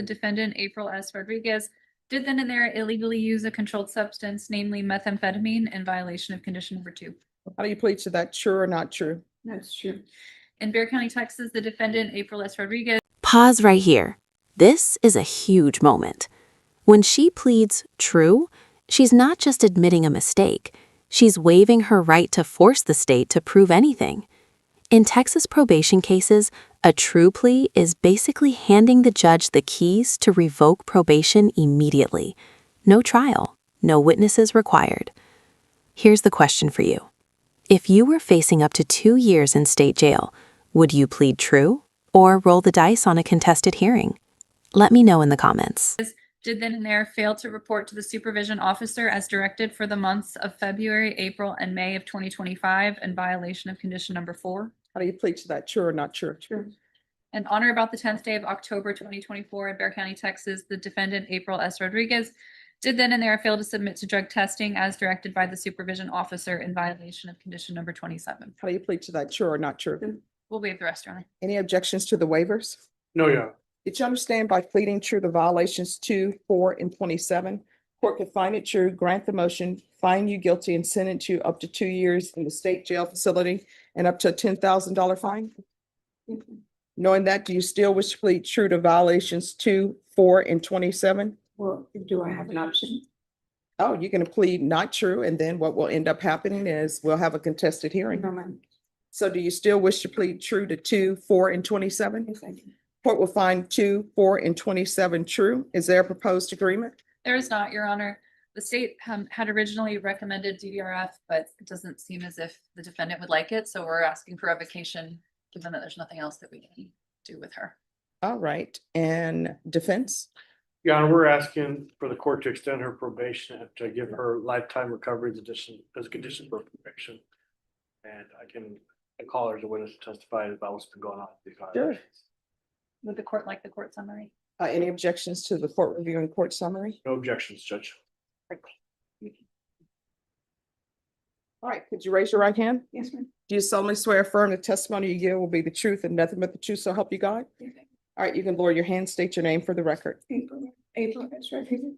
The defendant, April S. Rodriguez, did then and there illegally use a controlled substance, namely methamphetamine, in violation of condition number 2. How do you plead to that? True or not true? That's true. In Bexar County, Texas, the defendant, April S. Rodriguez. Pause right here. This is a huge moment. When she pleads true, she's not just admitting a mistake. She's waiving her right to force the state to prove anything. In Texas probation cases, a true plea is basically handing the judge the keys to revoke probation immediately. No trial, no witnesses required. Here's the question for you. If you were facing up to 2 years in state jail, would you plead true or roll the dice on a contested hearing? Let me know in the comments. Did then and there fail to report to the supervision officer as directed for the months of February, April, and May of 2025 in violation of condition number 4. How do you plead to that? True or not true? True. And on or about the 10th day of October 2024 in Bexar County, Texas, the defendant, April S. Rodriguez, did then and there fail to submit to drug testing as directed by the supervision officer in violation of condition number 27. How do you plead to that? True or not true? We'll waive the rest, Your Honor. Any objections to the waivers? No, Your Honor. Did you understand by pleading true the violations 2, 4, and 27? Court could find it true, grant the motion, find you guilty, and sentence you up to 2 years in the state jail facility and up to a $10,000 fine? Knowing that, do you still wish to plead true to violations 2, 4, and 27? Well, do I have an option? Oh, you're going to plead not true, and then what will end up happening is we'll have a contested hearing. Never mind. So do you still wish to plead true to 2, 4, and 27? Yes, I do. Court will find 2, 4, and 27 true. Is there a proposed agreement? There is not, Your Honor. The state had originally recommended DVRF, but it doesn't seem as if the defendant would like it. So we're asking for revocation, given that there's nothing else that we can do with her. All right, and defense? Your Honor, we're asking for the court to extend her probation and to give her lifetime recovery as a condition for probation. And I call her as a witness to testify about what's been going on with these violations. Would the court like the court summary? Any objections to the court reviewing court summary? No objections, Judge. All right, could you raise your right hand? Yes, ma'am. Do you solemnly swear affirm the testimony you give will be the truth and nothing but the truth, so help you God? Yes. All right, you can lower your hand, state your name for the record. April S. Rodriguez.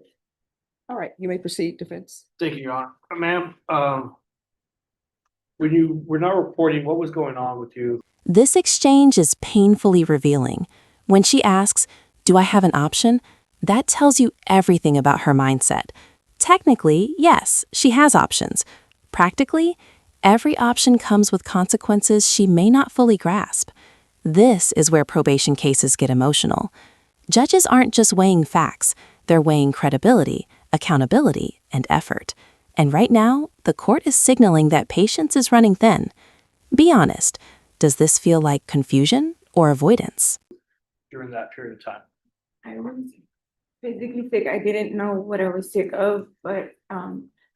All right, you may proceed, defense. Thank you, Your Honor. Ma'am, when you were not reporting, what was going on with you? This exchange is painfully revealing. When she asks, "Do I have an option?" that tells you everything about her mindset. Technically, yes, she has options. Practically, every option comes with consequences she may not fully grasp. This is where probation cases get emotional. Judges aren't just weighing facts, they're weighing credibility, accountability, and effort. And right now, the court is signaling that patience is running thin. Be honest, does this feel like confusion or avoidance? During that period of time? I was physically sick. I didn't know what I was sick of, but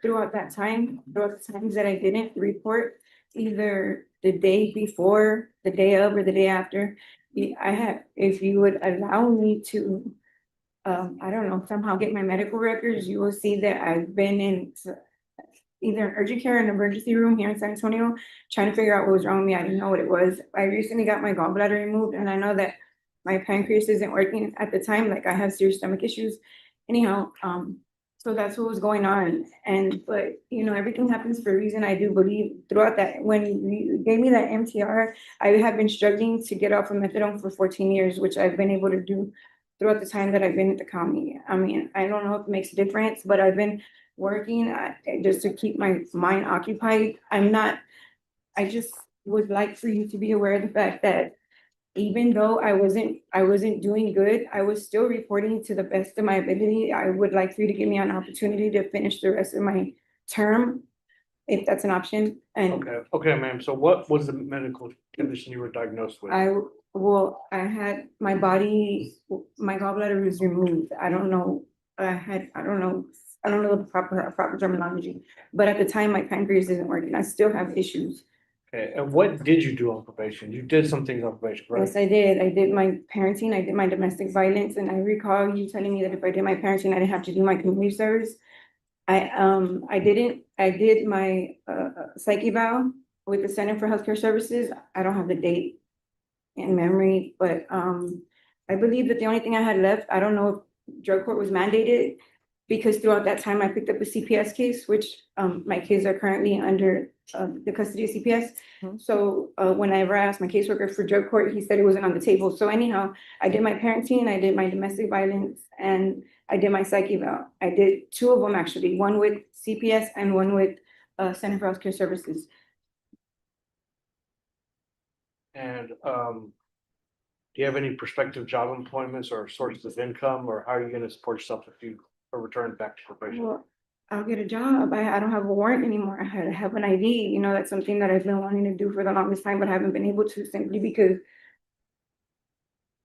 throughout the times that I didn't report, either the day before, the day of, or the day after, if you would allow me to, I don't know, somehow get my medical records, you will see that I've been in either an urgent care or an emergency room here in San Antonio, trying to figure out what was wrong with me. I didn't know what it was. I recently got my gallbladder removed, and I know that my pancreas isn't working at the time. Like, I have serious stomach issues. Anyhow, so that's what was going on. But you know, everything happens for a reason. I do believe throughout that, when you gave me that MTR, I have been struggling to get off of methadone for 14 years, which I've been able to do throughout the time that I've been at the county. I mean, I don't know if it makes a difference, but I've been working just to keep my mind occupied. I just would like for you to be aware of the fact that even though I wasn't doing good, I was still reporting to the best of my ability. I would like for you to give me an opportunity to finish the rest of my term, if that's an option. And Okay, ma'am. So what was the medical condition you were diagnosed with? I had my gallbladder was removed. I don't know the proper terminology, but at the time my pancreas isn't working. I still have issues. Okay, and what did you do on probation? You did some things on probation, right? Yes, I did. I did my parenting, I did my domestic violence, and I recall you telling me that if I did my parenting, I didn't have to do my community service. I did my psych eval with the Center for Healthcare Services. I don't have the date in memory, but I believe that the only thing I had left, I don't know if drug court was mandated, because throughout that time I picked up a CPS case, which my kids are currently under the custody of CPS. Mhm. So whenever I asked my caseworker for drug court, he said it wasn't on the table. So anyhow, I did my parenting, I did my domestic violence, and I did my psych eval. I did two of them actually, one with CPS and one with Center for Healthcare Services. And do you have any prospective job employments or sources of income, or how are you gonna support yourself if you are returned back to probation? Well, I'll get a job. I don't have a warrant anymore. I have an ID. You know, that's something that I've been wanting to do for the longest time, but haven't been able to, simply because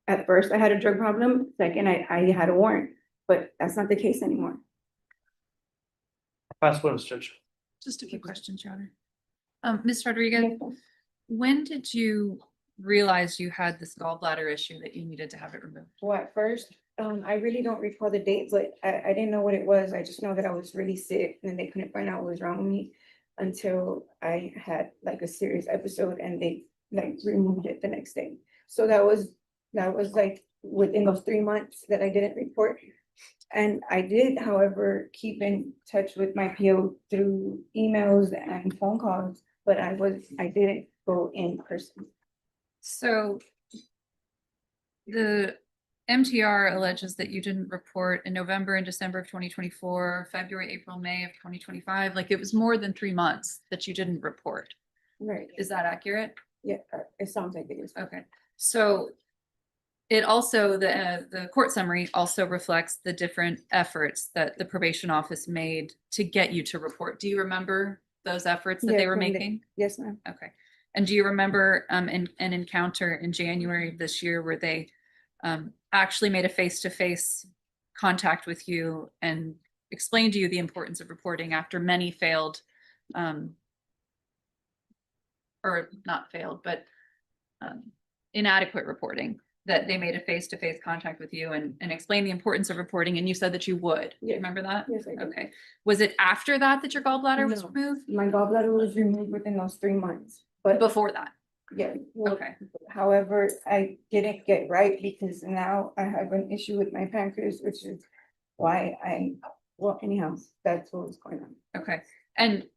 at first I had a drug problem, second I had a warrant, but that's not the case anymore. Last one, Judge. Just a few questions, Your Honor. Ms. Rodriguez, when did you realize you had this gallbladder issue that you needed to have it removed? Well, at first, I really don't recall the date, but I didn't know what it was. I just know that I was really sick and they couldn't find out what was wrong with me until I had like a serious episode and they like removed it the next day. So that was like within those 3 months that I didn't report. And I did, however, keep in touch with my PO through emails and phone calls, but I didn't go in person. So the MTR alleges that you didn't report in November and December of 2024, February, April, May of 2025. Like it was more than 3 months that you didn't report. Right. Is that accurate? Yeah, it sounds like it is. Okay, so it also, the court summary also reflects the different efforts that the probation office made to get you to report. Do you remember those efforts that Yeah, they were from the- making? Yes, ma'am. Okay. And do you remember an encounter in January of this year where they actually made a face-to-face contact with you and explained to you the importance of reporting after many failed, or not failed, but inadequate reporting, that they made a face-to-face contact with you and explained the importance of reporting, and you said that you would? You Yes. remember that? Yes, I do. Okay. Was it after that that your gallbladder was No. removed? My gallbladder was removed within those 3 months, but Before that? yeah. Well, Okay. however, I didn't get right because now I have an issue with my pancreas, which is why well, anyhow, that's what was going on. Okay. And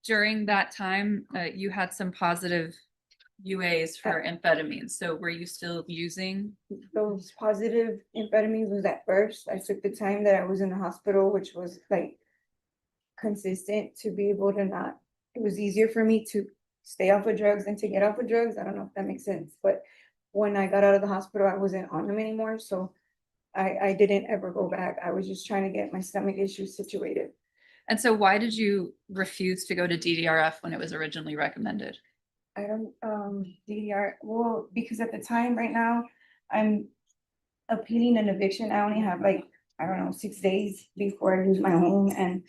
during that time, you had some positive UAs for amphetamines. So were you still using? Those positive amphetamines was at first. I took the time that I was in the hospital, which was like consistent to be able to not, it was easier for me to stay off of drugs than to get off of drugs. I don't know if that makes sense, but when I got out of the hospital, I wasn't on them anymore. So I didn't ever go back. I was just trying to get my stomach issues situated. And so why did you refuse to go to DDRF when it was originally recommended? I don't, DDR, well, because at the time right now, I'm appealing an eviction. I only have like, I don't know, 6 days before I lose my home, and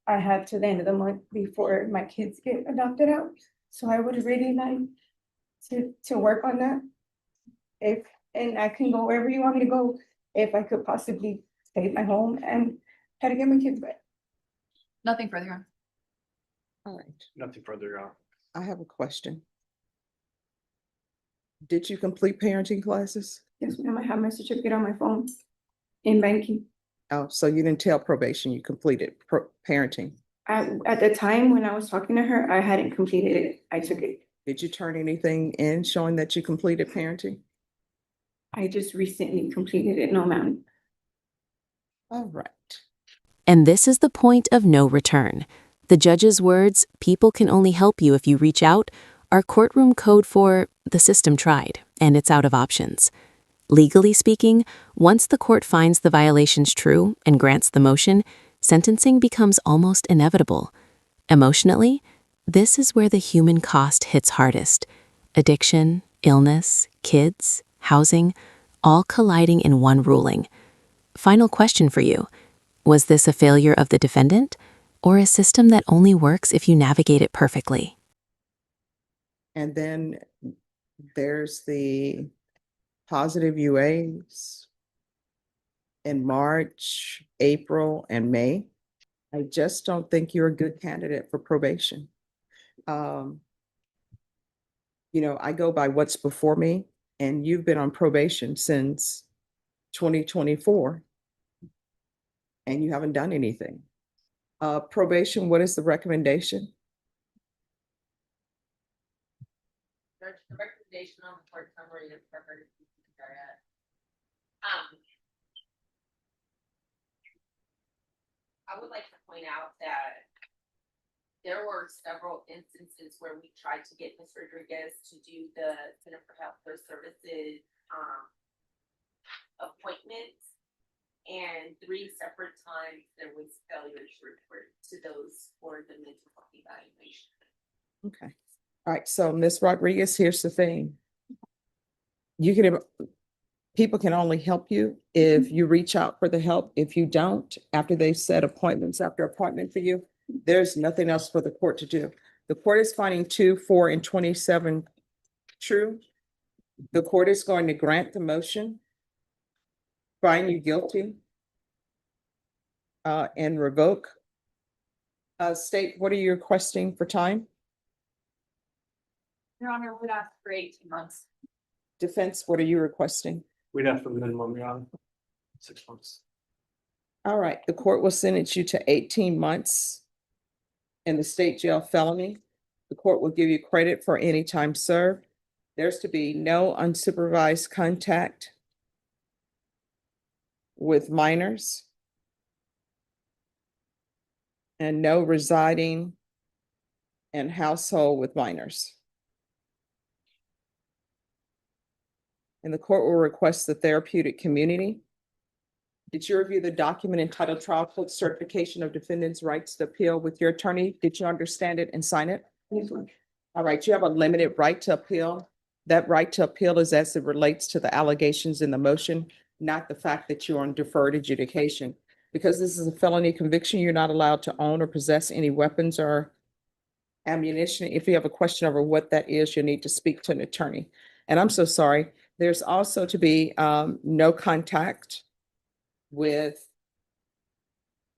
I have to the end of the month before my kids get adopted out. So I would really like to work on that. And I can go wherever you want me to go, if I could possibly save my home and try to get my kids back. Nothing further on. All right, Nothing further, Your Honor. I have a question. Did you complete parenting classes? Yes, ma'am, I have my certificate on my phone in banking. Oh, so you didn't tell probation you completed parenting. At the time when I was talking to her, I hadn't completed it. I took it. Did you turn anything in showing that you completed parenting? I just recently completed it. No, ma'am. All right. And this is the point of no return. The judge's words, "People can only help you if you reach out," are courtroom code for "the system tried, and it's out of options." Legally speaking, once the court finds the violations true and grants the motion, sentencing becomes almost inevitable. Emotionally, this is where the human cost hits hardest. Addiction, illness, kids, housing, all colliding in one ruling. Final question for you. Was this a failure of the defendant, or a system that only works if you navigate it perfectly? And then there's the positive UAs in March, April, and May. I just don't think you're a good candidate for probation. You know, I go by what's before me, and you've been on probation since 2024. And you haven't done anything. Probation, what is the recommendation? Judge, the recommendation on the court summary is covered. I would like to point out that there were several instances where we tried to get Ms. Rodriguez to do the Center for Healthcare Services appointments. And 3 separate times there was failure to report to those for the mental health evaluation. Okay. All right. So Ms. Rodriguez, here's the thing. People can only help you if you reach out for the help. If you don't, after they've set appointments after appointment for you, there's nothing else for the court to do. The court is finding 2, 4, and 27 true. The court is going to grant the motion, find you guilty, and revoke. State, what are you requesting for time? Your Honor, would ask for 18 months. Defense, what are you requesting? We'd have for the minimum, Your Honor, 6 months. All right, the court will sentence you to 18 months in the state jail felony. The court will give you credit for any time served. There's to be no unsupervised contact with minors and no residing in household with minors. And the court will request the therapeutic community. Did you review the document entitled Trial Court Certification of Defendant's Rights to Appeal with your attorney? Did you understand it and sign it? Yes, ma'am. All right, you have a limited right to appeal. That right to appeal is as it relates to the allegations in the motion, not the fact that you're on deferred adjudication. Because this is a felony conviction, you're not allowed to own or possess any weapons or ammunition. If you have a question over what that is, you need to speak to an attorney. And I'm so sorry. There's also to be no contact with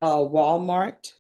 Walmart